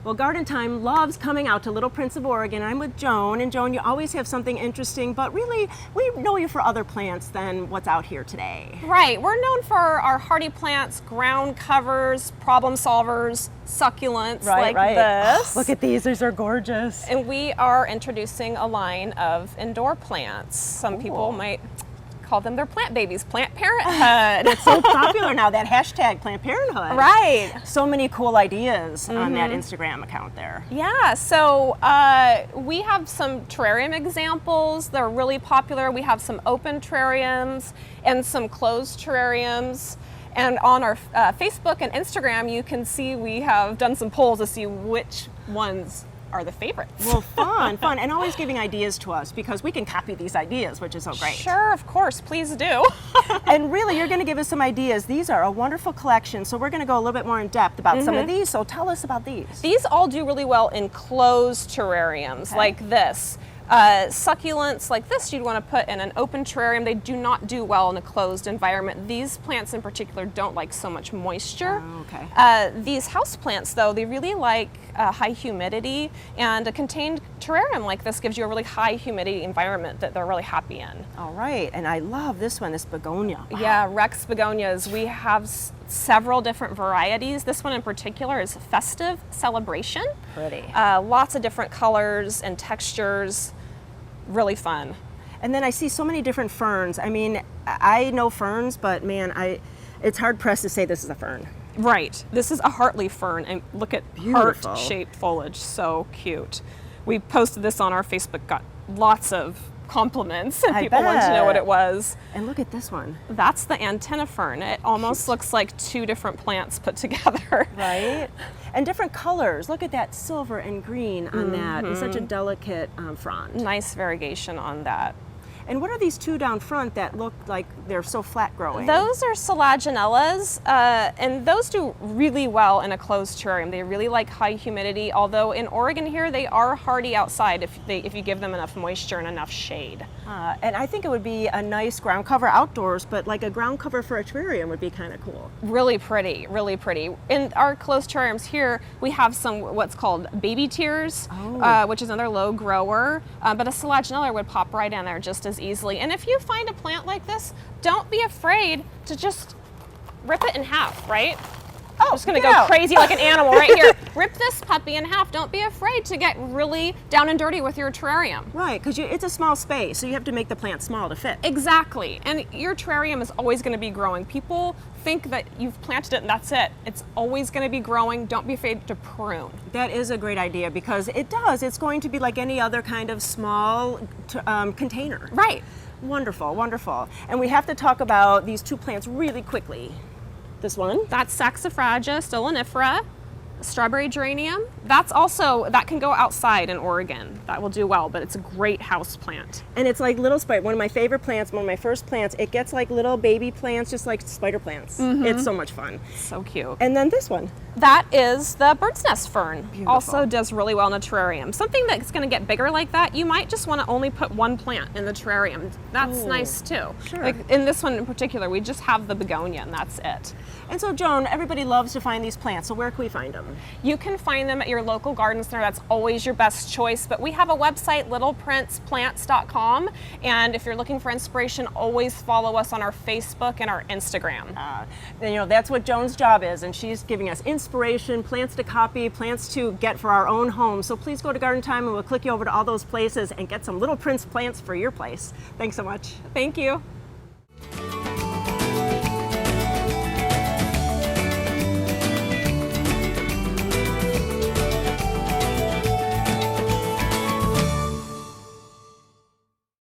Well, Garden Time loves coming out to Little Prince of Oregon. I'm with Joan, and Joan, you always have something interesting, but really, we know you for other plants than what's out here today. Right, we're known for our hardy plants, ground covers, problem solvers, succulents like this. Oh, look at these are gorgeous. And we are introducing a line of indoor plants. Some people might call them their plant babies, Plant Parenthood. It's so popular now, that hashtag Plant Parenthood. Right. So many cool ideas on that Instagram account there. Yeah, so we have some terrarium examples. They're really popular. We have some open terrariums and some closed terrariums. And on our Facebook and Instagram, you can see we have done some polls to see which ones are the favorites. Well, fun, and always giving ideas to us because we can copy these ideas, which is so great. Sure, of course, please do. And really, you're going to give us some ideas. These are a wonderful collection, so we're going to go a little bit more in depth about some of these, so tell us about these. These all do really well in closed terrariums like this. Succulents like this you'd want to put in an open terrarium. They do not do well in a closed environment. These plants in particular don't like so much moisture. Oh, okay. These house plants though, they really like high humidity, and a contained terrarium like this gives you a really high humidity environment that they're really happy in. All right, and I love this one, this begonia. Wow. Yeah, Rex begonias. We have several different varieties. This one in particular is Festive Celebration. Pretty. Lots of different colors and textures. Really fun. And then I see so many different ferns. I mean, I know ferns, but man, it's hard pressed to say this is a fern. Right. This is a heartleaf fern, and look at Beautiful. heart-shaped foliage. So cute. We posted this on our Facebook, got lots of compliments, and people wanted to know what it was. And look at this one. That's the antenna fern. It almost looks like two different plants put together. Right? And different colors. Look at that silver and green on that. It's such a delicate frond. Nice variegation on that. And what are these two down front that look like they're so flat growing? Those are selaginellas, and those do really well in a closed terrarium. They really like high humidity, although in Oregon here they are hardy outside if you give them enough moisture and enough shade. And I think it would be a nice ground cover outdoors, but like a ground cover for a terrarium would be kind of cool. Really pretty, really pretty. In our closed terrariums here, we have some what's called baby tears, which is another low grower, but a selaginella would pop right in there just as easily. And if you find a plant like this, don't be afraid to just rip it in half, right? I'm just gonna go crazy like an animal right here. Rip this puppy in half. Don't be afraid to get really down and dirty with your terrarium. Right, because it's a small space, so you have to make the plant small to fit. Exactly, and your terrarium is always gonna be growing. People think that you've planted it and that's it. It's always gonna be growing. Don't be afraid to prune. That is a great idea because it's going to be like any other kind of small container. Right. Wonderful, wonderful. And we have to talk about these two plants really quickly. This one? That's Saxifraga, stonlonifera, strawberry geranium. That can go outside in Oregon. That will do well, but it's a great house plant. And it's like little spider, one of my favorite plants, one of my first plants. It gets like little baby plants, just like spider plants. It's so much fun. So cute. And then this one. That is the bird's nest fern. Beautiful. Also does really well in a terrarium. Something that's going to get bigger like that, you might just want to only put one plant in the terrarium. That's nice too. Sure. Like in this one in particular, we just have the begonia and that's it. And so Joan, everybody loves to find these plants, so where can we find them? You can find them at your local garden center. That's always your best choice. But we have a website, littleprinceplants.com. And if you're looking for inspiration, always follow us on our Facebook and our Instagram. That's what Joan's job is, and she's giving us inspiration, plants to copy, plants to get for our own home. So please go to Garden Time and we'll click you over to all those places and get some Little Prince plants for your place. Thanks so much. Thank you.